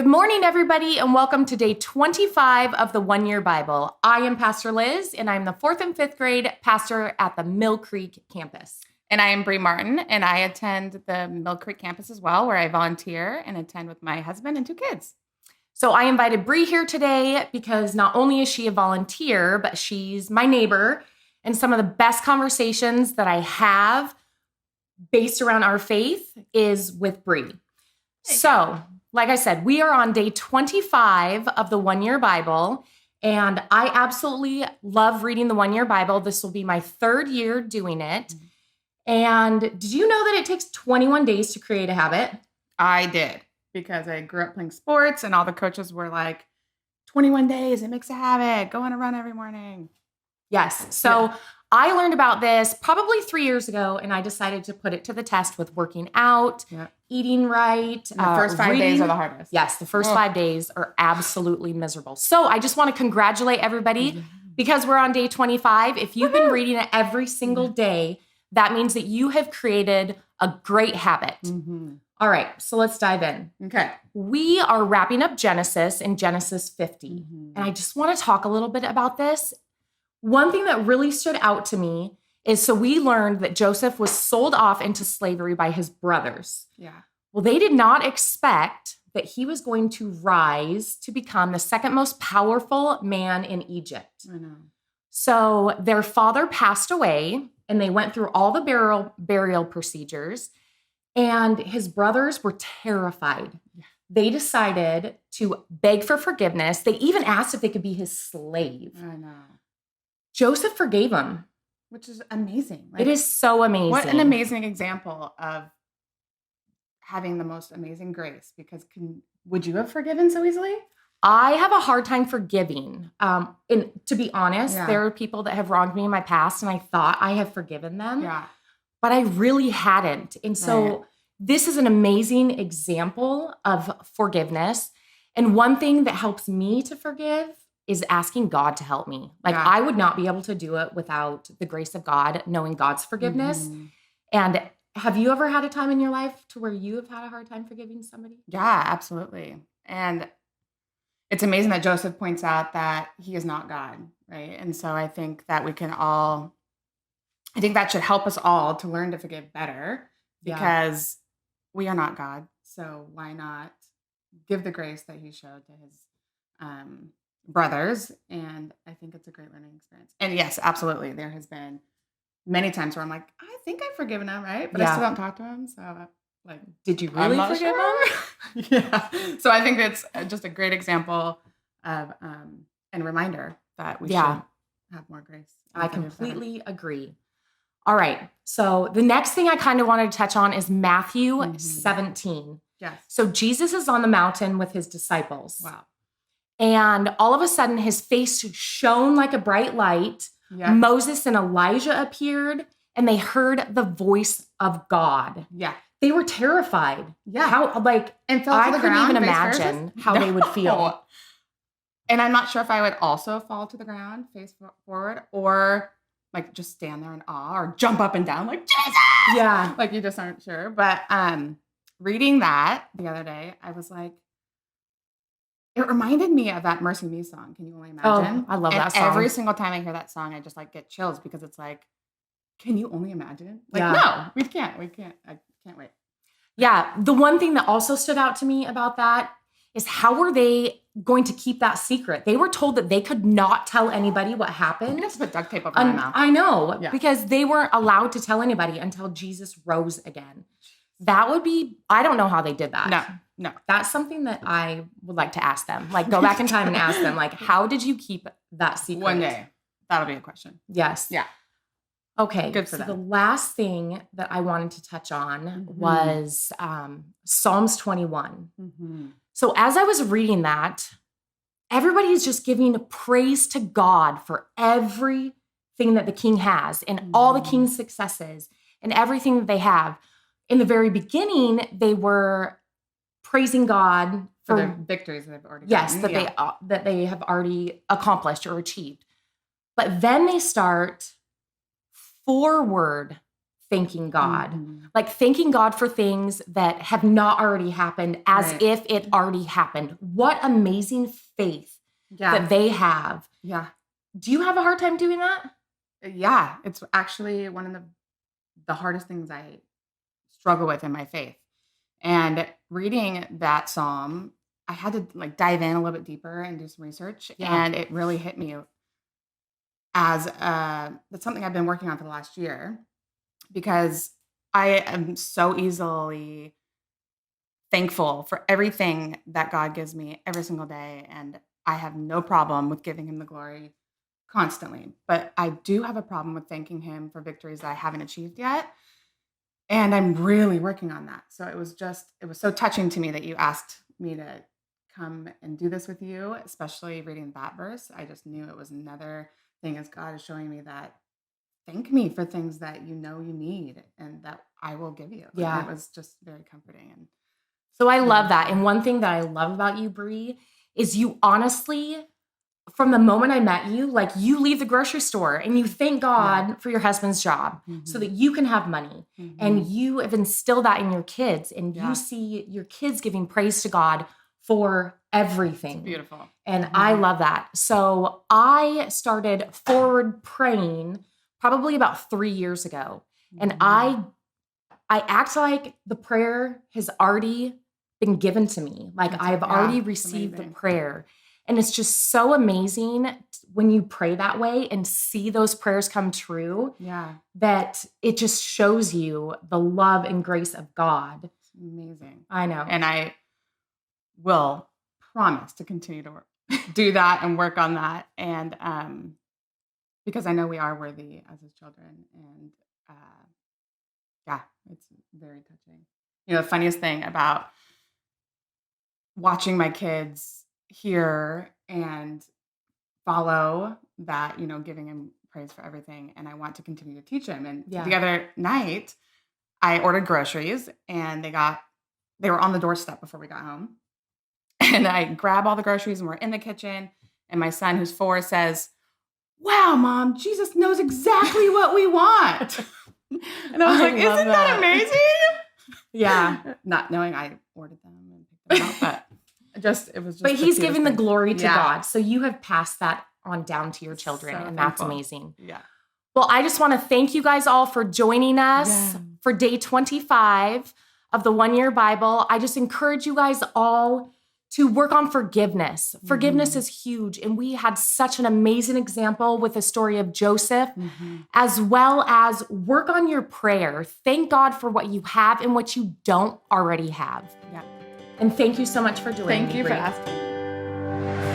Good morning, everybody, and welcome to day 25 of the One Year Bible. I am Pastor Liz, and I'm the 4th and 5th grade pastor at the Mill Creek campus. And I am Bree Martin, and I attend the Mill Creek campus as well, where I volunteer and attend with my husband and 2 kids. So I invited Bree here today because not only is she a volunteer, but she's my neighbor, and some of the best conversations that I have based around our faith is with Bree. So, like I said, we are on day 25 of the One Year Bible, and I absolutely love reading the One Year Bible. This will be my 3rd year doing it. And did you know that it takes 21 days to create a habit? I did, because I grew up playing sports, and all the coaches were like, 21 days, it makes a habit. Go on a run every morning. Yes. So I learned about this probably 3 years ago, and I decided to put it to the test with working out, eating right. And the first 5 days are the hardest. Yes, the first 5 days are absolutely miserable. So I just want to congratulate everybody because we're on day 25. If you've been reading it every single day, that means that you have created a great habit. All right, so let's dive in. Okay. We are wrapping up Genesis in Genesis 50. And I just want to talk a little bit about this. One thing that really stood out to me is, so we learned that Joseph was sold off into slavery by his brothers. Yeah. Well, they did not expect that he was going to rise to become the second most powerful man in Egypt. I know. So their father passed away, and they went through all the burial procedures, and his brothers were terrified. They decided to beg for forgiveness. They even asked if they could be his slave. I know. Joseph forgave him. Which is amazing. It is so amazing. What an amazing example of having the most amazing grace. Because would you have forgiven so easily? I have a hard time forgiving. And to be honest, there are people that have wronged me in my past, and I thought I have forgiven them. Yeah. But I really hadn't. And so this is an amazing example of forgiveness. And one thing that helps me to forgive is asking God to help me. Like, I would not be able to do it without the grace of God, knowing God's forgiveness. And have you ever had a time in your life to where you have had a hard time forgiving somebody? Yeah, absolutely. And it's amazing that Joseph points out that he is not God, right? And so I think that I think that should help us all to learn to forgive better, because we are not God. So why not give the grace that he showed to his brothers? And I think it's a great learning experience. And yes, absolutely. There has been many times where I'm like, I think I've forgiven him, right? But I still don't talk to him. So like, did you really forgive him? Yeah. So I think that's just a great example of and reminder that we should have more grace. I completely agree. All right. So the next thing I kind of wanted to touch on is Matthew 17. Yes. So Jesus is on the mountain with his disciples. Wow. And all of a sudden, his face shone like a bright light. Yeah. Moses and Elijah appeared, and they heard the voice of God. Yeah. They were terrified. Yeah. And I couldn't even imagine how they would feel. And I'm not sure if I would also fall to the ground, face forward, or like just stand there in awe, or jump up and down like, Jesus! Yeah. Like you just aren't sure. But reading that the other day, I was like, it reminded me of that Mercy Me song. Can you only imagine? Oh, I love that song. Every single time I hear that song, I just like get chills, because it's like, can you only imagine? Like, no, we can't. I can't wait. Yeah. The one thing that also stood out to me about that is, how were they going to keep that secret? They were told that they could not tell anybody what happened. I just put duct tape over my mouth. I know, because they weren't allowed to tell anybody until Jesus rose again. That would be, I don't know how they did that. No. That's something that I would like to ask them. Like, go back in time and ask them, like, how did you keep that secret? One day. That'll be a question. Yes. Yeah. Okay. Good for them. them. The last thing that I wanted to touch on was Psalms 21. So as I was reading that, everybody is just giving praise to God for everything that the king has, and all the king's successes and everything that they have. In the very beginning, they were praising God for the victories that they've already that they have already accomplished or achieved. But then they start forward thanking God. Mhm. Like thanking God for things that have not already happened as Right. if it already happened. What amazing faith Yeah. that they have. Yeah. Do you have a hard time doing that? Yeah. It's actually one of the hardest things I struggle with in my faith. And reading that psalm, I had to like dive in a little bit deeper and do some research. Yeah. And it really hit me as that's something I've been working on for the last year because I am so easily thankful for everything that God gives me every single day. And I have no problem with giving him the glory constantly. But I do have a problem with thanking him for victories that I haven't achieved yet. And I'm really working on that. So it was so touching to me that you asked me to come and do this with you, especially reading that verse. I just knew it was another thing as God is showing me that thank me for things that you know you need and that I will give you. Yeah. And it was just very comforting. And So I love that. And one thing that I love about you, Bree, is you honestly, from the moment I met you, like you leave the grocery store and you thank God for your husband's job so that you can have money. And you have instilled that in your kids and you see your kids giving praise to God for everything. It's beautiful. And I love that. So I started forward praying probably about 3 years ago. And I act like the prayer has already been given to me. Like I've already received the prayer. And it's just so amazing when you pray that way and see those prayers come true. Yeah. That it just shows you the love and grace of God. It's amazing. I know. And I will promise to continue to do that and work on that. And because I know we are worthy as his children. And yeah, it's very touching. You know, the funniest thing about watching my kids hear and follow that, you know, giving him praise for everything. And I want to continue to teach him. And the other night, I ordered groceries and they were on the doorstep before we got home. And I grab all the groceries and we're in the kitchen. And my son, who's 4, says, "Wow, Mom, Jesus knows exactly what we want." And I was like, "Isn't that amazing?" Yeah. Not knowing I ordered them and picked them out, but it was just. But the he's cutest giving the thing. glory to God. So you have passed that on down to your children. So and that's thankful. amazing. Yeah. Well, I just want to thank you guys all for joining us for day 25 of the 1 Year Bible. I just encourage you guys all to work on forgiveness. Forgiveness is huge. And we had such an amazing example with the story of Joseph, as well as work on your prayer. Thank God for what you have and what you don't already have. Yeah. And thank you so much for joining me. Thank you for Bree. asking.